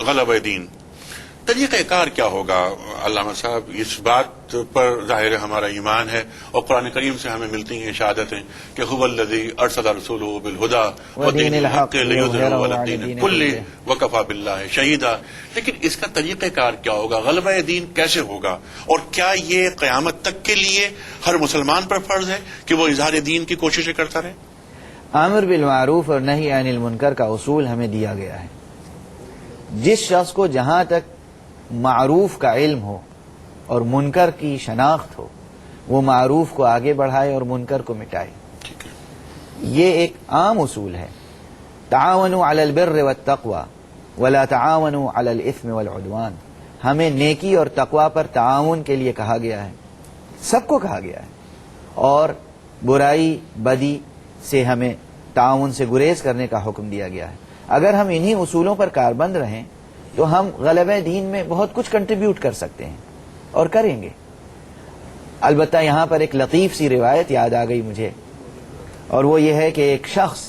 غلبہ دین، طریقہ کار کیا ہوگا علامہ صاحب؟ اس بات پر ظاہر ہمارا ایمان ہے اور قرآن کریم سے ہمیں ملتی ہیں شہادتیں کہ هو الذی ارسل رسولہ بالہدی ودین الحق لیظہرہ علی الدین کلہ وکفی باللہ شہیدا، لیکن اس کا طریقہ کار کیا ہوگا؟ غلبہ دین کیسے ہوگا؟ اور کیا یہ قیامت تک کے لیے ہر مسلمان پر فرض ہے کہ وہ اظہار دین کی کوششیں کرتا رہے؟ امر بالمعروف اور نہی عن المنکر کا اصول ہمیں دیا گیا ہے. جس شخص کو جہاں تک معروف کا علم ہو اور منکر کی شناخت ہو، وہ معروف کو آگے بڑھائے اور منکر کو مٹائے. یہ ایک عام اصول ہے. تعاونوا علی البر والتقوی ولا تعاونوا علی الاثم والعدوان. ہمیں نیکی اور تقوی پر تعاون کے لیے کہا گیا ہے، سب کو کہا گیا ہے، اور برائی بدی سے ہمیں تعاون سے گریز کرنے کا حکم دیا گیا ہے. اگر ہم انہی اصولوں پر کاربند رہیں تو ہم غلبہ دین میں بہت کچھ کنٹریبیوٹ کر سکتے ہیں اور کریں گے. البتہ یہاں پر ایک لطیف سی روایت یاد آ گئی مجھے، اور وہ یہ ہے کہ ایک شخص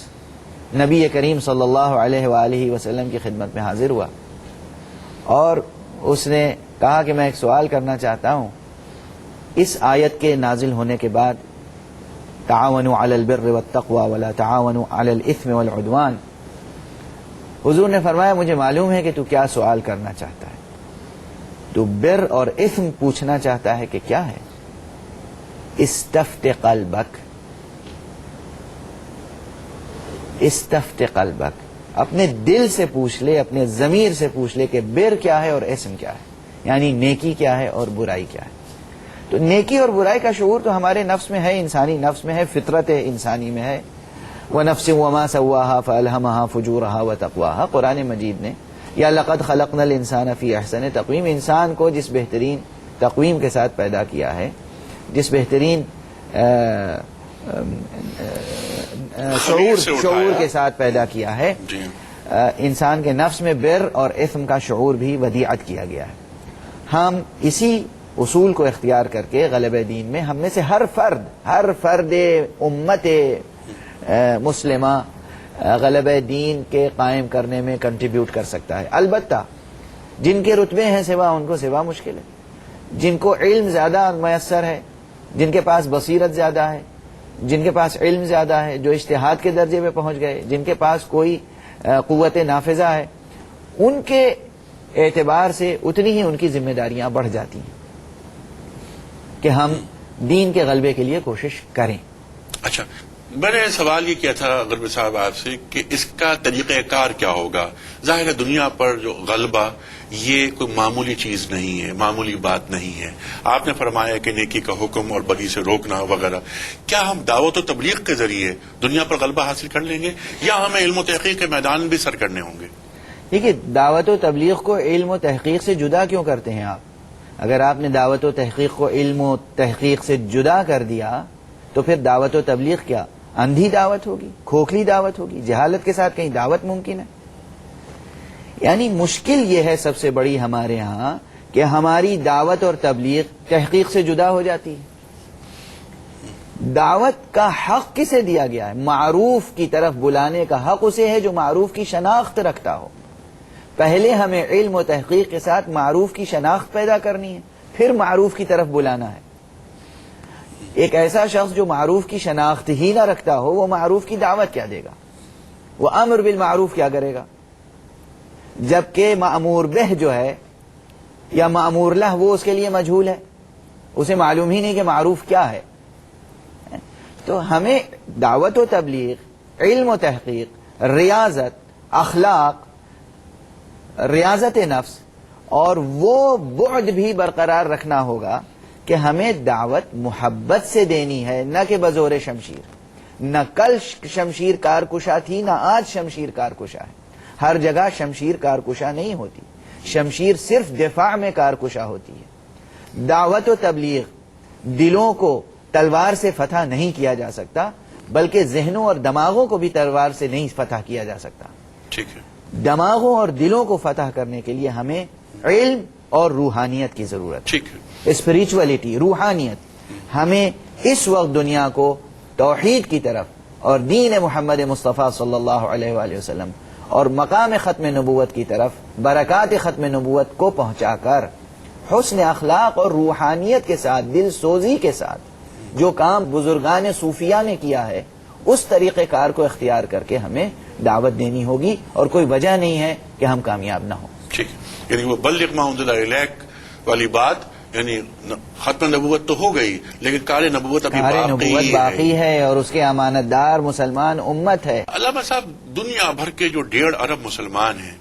نبی کریم صلی اللہ علیہ وآلہ وسلم کی خدمت میں حاضر ہوا اور اس نے کہا کہ میں ایک سوال کرنا چاہتا ہوں. اس آیت کے نازل ہونے کے بعد تعاونوا علی البر والتقوی ولا تعاونوا علی الاثم والعدوان، حضور نے فرمایا مجھے معلوم ہے کہ تو کیا سوال کرنا چاہتا ہے. تو بر اور اثم پوچھنا چاہتا ہے کہ کیا ہے؟ استفت قلبک، استفت قلبک، اپنے دل سے پوچھ لے، اپنے ضمیر سے پوچھ لے کہ بر کیا ہے اور اثم کیا ہے، یعنی نیکی کیا ہے اور برائی کیا ہے. تو نیکی اور برائی کا شعور تو ہمارے نفس میں ہے، انسانی نفس میں ہے، فطرت انسانی میں ہے. وَنَفْسٍ وَمَا سَوَّاهَا فَأَلْهَمَهَا فُجُورَهَا وَتَقْوَاهَا. قرآن مجید نے یا لَقَدْ خَلَقْنَا الْإِنسَانَ فِي أَحْسَنِ تَقْوِيمٍ، انسان کو جس بہترین تقویم کے ساتھ پیدا کیا ہے، جس بہترین شعور کے ساتھ پیدا کیا ہے، انسان کے نفس میں بر اور اثم کا شعور بھی ودیعت کیا گیا ہے. ہم اسی اصول کو اختیار کر کے غلبہ دین میں ہم میں سے ہر فرد امت مسلمہ غلبہ دین کے قائم کرنے میں کنٹریبیوٹ کر سکتا ہے. البتہ جن کے رتبے ہیں سوا، ان کو سوا مشکل ہے. جن کو علم زیادہ میسر ہے، جن کے پاس بصیرت زیادہ ہے، جن کے پاس علم زیادہ ہے، جو اجتہاد کے درجے میں پہنچ گئے، جن کے پاس کوئی قوت نافذہ ہے، ان کے اعتبار سے اتنی ہی ان کی ذمہ داریاں بڑھ جاتی ہیں کہ ہم دین کے غلبے کے لیے کوشش کریں. اچھا، میں نے سوال یہ کیا تھا غربی صاحب آپ سے کہ اس کا طریقہ کار کیا ہوگا؟ ظاہر ہے دنیا پر جو غلبہ یہ کوئی معمولی چیز نہیں ہے، معمولی بات نہیں ہے. آپ نے فرمایا کہ نیکی کا حکم اور بدی سے روکنا وغیرہ. کیا ہم دعوت و تبلیغ کے ذریعے دنیا پر غلبہ حاصل کر لیں گے یا ہمیں علم و تحقیق کے میدان بھی سر کرنے ہوں گے؟ دیکھیے، دعوت و تبلیغ کو علم و تحقیق سے جدا کیوں کرتے ہیں آپ؟ اگر آپ نے دعوت و تحقیق کو علم و تحقیق سے جدا کر دیا تو پھر دعوت و تبلیغ کیا اندھی دعوت ہوگی، کھوکھلی دعوت ہوگی؟ جہالت کے ساتھ کہیں دعوت ممکن ہے؟ یعنی مشکل یہ ہے سب سے بڑی ہمارے ہاں کہ ہماری دعوت اور تبلیغ تحقیق سے جدا ہو جاتی ہے. دعوت کا حق کسے دیا گیا ہے؟ معروف کی طرف بلانے کا حق اسے ہے جو معروف کی شناخت رکھتا ہو. پہلے ہمیں علم و تحقیق کے ساتھ معروف کی شناخت پیدا کرنی ہے، پھر معروف کی طرف بلانا ہے. ایک ایسا شخص جو معروف کی شناخت ہی نہ رکھتا ہو، وہ معروف کی دعوت کیا دے گا؟ وہ امر بالمعروف کیا کرے گا؟ جبکہ مأمور بہ جو ہے یا مأمور لہ وہ اس کے لیے مجہول ہے، اسے معلوم ہی نہیں کہ معروف کیا ہے. تو ہمیں دعوت و تبلیغ، علم و تحقیق، ریاضت، اخلاق، ریاضت نفس اور وہ بعد بھی برقرار رکھنا ہوگا کہ ہمیں دعوت محبت سے دینی ہے، نہ کہ بزور شمشیر. نہ کل شمشیر کارکشا تھی، نہ آج شمشیر کارکشا ہے. ہر جگہ شمشیر کارکشا نہیں ہوتی، شمشیر صرف دفاع میں کارکشا ہوتی ہے. دعوت و تبلیغ دلوں کو تلوار سے فتح نہیں کیا جا سکتا، بلکہ ذہنوں اور دماغوں کو بھی تلوار سے نہیں فتح کیا جا سکتا. ٹھیک ہے. دماغوں اور دلوں کو فتح کرنے کے لیے ہمیں علم اور روحانیت کی ضرورت ہے. اسپریچولیٹی، روحانیت. ہمیں اس وقت دنیا کو توحید کی طرف اور دین محمد مصطفیٰ صلی اللہ علیہ وآلہ وسلم اور مقام ختم نبوت کی طرف برکات ختم نبوت کو پہنچا کر حسن اخلاق اور روحانیت کے ساتھ، دل سوزی کے ساتھ جو کام بزرگان صوفیہ نے کیا ہے، اس طریقہ کار کو اختیار کر کے ہمیں دعوت دینی ہوگی، اور کوئی وجہ نہیں ہے کہ ہم کامیاب نہ ہوں۔ ٹھیک، یعنی وہ بلغ ما انزل الیک والی بات، یعنی ختم نبوت تو ہو گئی لیکن کار نبوت ابھی نبوت باقی ہے، اور اس کے امانت دار مسلمان امت ہے۔ علامہ صاحب، دنیا بھر کے جو 1.5 ارب مسلمان ہیں،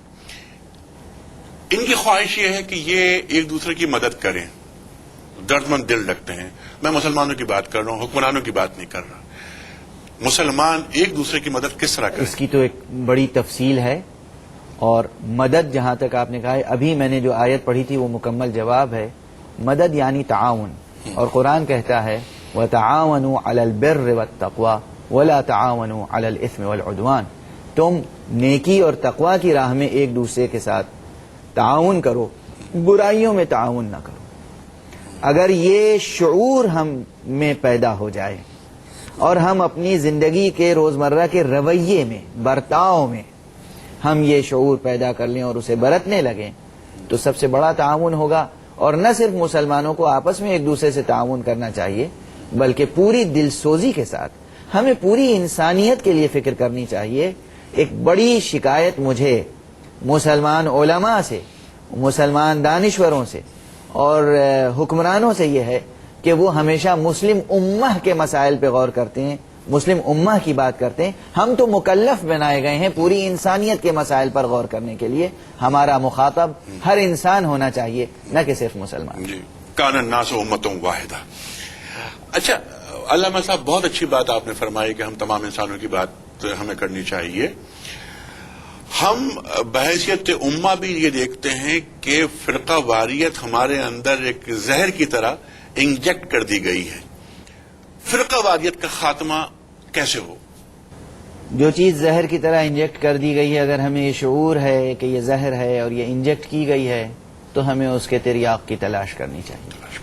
ان کی خواہش یہ ہے کہ یہ ایک دوسرے کی مدد کریں، درد مند دل رکھتے ہیں۔ میں مسلمانوں کی بات کر رہا ہوں، حکمرانوں کی بات نہیں کر رہا۔ مسلمان ایک دوسرے کی مدد کس طرح کریں؟ اس کی تو ایک بڑی تفصیل ہے، اور مدد جہاں تک آپ نے کہا ہے، ابھی میں نے جو آیت پڑھی تھی وہ مکمل جواب ہے۔ مدد یعنی تعاون، اور قرآن کہتا ہے وَتَعَاوَنُوا عَلَى الْبِرِّ وَالتَّقْوَى وَلَا تَعَاوَنُوا عَلَى الْإِثْمِ وَالْعُدْوَانِ، تم نیکی اور تقوی کی راہ میں ایک دوسرے کے ساتھ تعاون کرو، برائیوں میں تعاون نہ کرو۔ اگر یہ شعور ہم میں پیدا ہو جائے اور ہم اپنی زندگی کے روزمرہ کے رویے میں، برتاؤ میں ہم یہ شعور پیدا کر لیں اور اسے برتنے لگیں، تو سب سے بڑا تعاون ہوگا۔ اور نہ صرف مسلمانوں کو آپس میں ایک دوسرے سے تعاون کرنا چاہیے، بلکہ پوری دل سوزی کے ساتھ ہمیں پوری انسانیت کے لیے فکر کرنی چاہیے۔ ایک بڑی شکایت مجھے مسلمان علماء سے، مسلمان دانشوروں سے اور حکمرانوں سے یہ ہے کہ وہ ہمیشہ مسلم امہ کے مسائل پہ غور کرتے ہیں، مسلم امہ کی بات کرتے ہیں۔ ہم تو مکلف بنائے گئے ہیں پوری انسانیت کے مسائل پر غور کرنے کے لیے۔ ہمارا مخاطب ہر انسان ہونا چاہیے، نہ کہ صرف مسلمان۔ جی، کان الناس امۃ واحدہ۔ اچھا علامہ صاحب، بہت اچھی بات آپ نے فرمائی کہ ہم تمام انسانوں کی بات ہمیں کرنی چاہیے۔ ہم بحیثیت امہ بھی یہ دیکھتے ہیں کہ فرقہ واریت ہمارے اندر ایک زہر کی طرح انجیکٹ کر دی گئی ہے۔ فرقہ واریت کا خاتمہ کیسے ہو؟ جو چیز زہر کی طرح انجیکٹ کر دی گئی ہے، اگر ہمیں یہ شعور ہے کہ یہ زہر ہے اور یہ انجیکٹ کی گئی ہے، تو ہمیں اس کے تریاق کی تلاش کرنی چاہیے،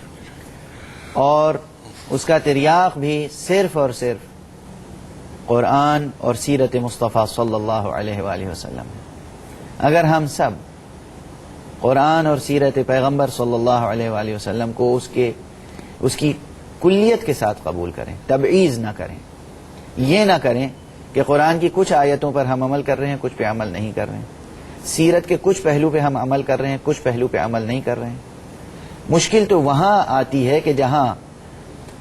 اور اس کا تریاق بھی صرف اور صرف قرآن اور سیرت مصطفیٰ صلی اللہ علیہ وآلہ وسلم ہے۔ اگر ہم سب قرآن اور سیرت پیغمبر صلی اللہ علیہ وآلہ وسلم کو اس کی کلیت کے ساتھ قبول کریں، تبعیض نہ کریں، یہ نہ کریں کہ قرآن کی کچھ آیتوں پر ہم عمل کر رہے ہیں، کچھ پہ عمل نہیں کر رہے ہیں، سیرت کے کچھ پہلو پہ ہم عمل کر رہے ہیں، کچھ پہلو پہ عمل نہیں کر رہے ہیں۔ مشکل تو وہاں آتی ہے کہ جہاں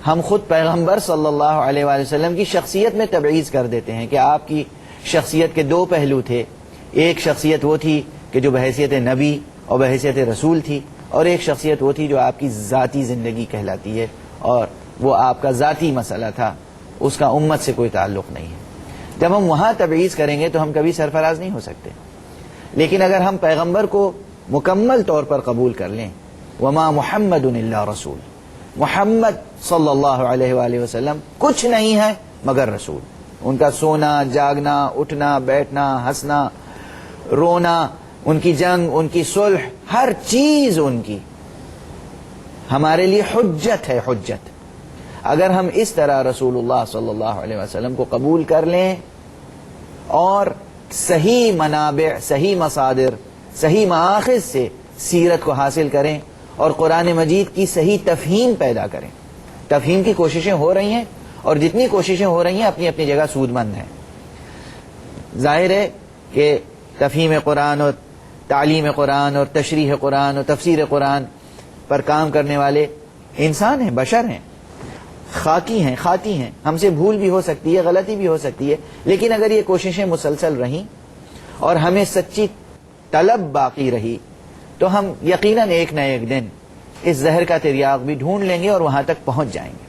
ہم خود پیغمبر صلی اللہ علیہ وآلہ وسلم کی شخصیت میں تبعیض کر دیتے ہیں کہ آپ کی شخصیت کے 2 پہلو تھے۔ ایک شخصیت وہ تھی کہ جو بحیثیت نبی اور بحیثیت رسول تھی، اور ایک شخصیت وہ تھی جو آپ کی ذاتی زندگی کہلاتی ہے، اور وہ آپ کا ذاتی مسئلہ تھا، اس کا امت سے کوئی تعلق نہیں ہے۔ جب ہم وہاں تبعیض کریں گے تو ہم کبھی سرفراز نہیں ہو سکتے۔ لیکن اگر ہم پیغمبر کو مکمل طور پر قبول کر لیں، وما محمد الا رسول، محمد صلی اللہ علیہ وآلہ وسلم کچھ نہیں ہے مگر رسول۔ ان کا سونا، جاگنا، اٹھنا، بیٹھنا، ہنسنا، رونا، ان کی جنگ، ان کی صلح، ہر چیز ان کی ہمارے لیے حجت ہے، حجت۔ اگر ہم اس طرح رسول اللہ صلی اللہ علیہ وسلم کو قبول کر لیں اور صحیح منابع، صحیح مصادر، صحیح مآخذ سے سیرت کو حاصل کریں اور قرآن مجید کی صحیح تفہیم پیدا کریں۔ تفہیم کی کوششیں ہو رہی ہیں، اور جتنی کوششیں ہو رہی ہیں اپنی اپنی جگہ سود مند ہیں۔ ظاہر ہے کہ تفہیم قرآن اور تعلیم قرآن اور تشریح قرآن اور تفسیر قرآن پر کام کرنے والے انسان ہیں، بشر ہیں، خاکی ہیں، خاطی ہیں، ہم سے بھول بھی ہو سکتی ہے، غلطی بھی ہو سکتی ہے، لیکن اگر یہ کوششیں مسلسل رہیں اور ہمیں سچی طلب باقی رہی تو ہم یقیناً ایک نہ ایک دن اس زہر کا تریاق بھی ڈھونڈ لیں گے اور وہاں تک پہنچ جائیں گے۔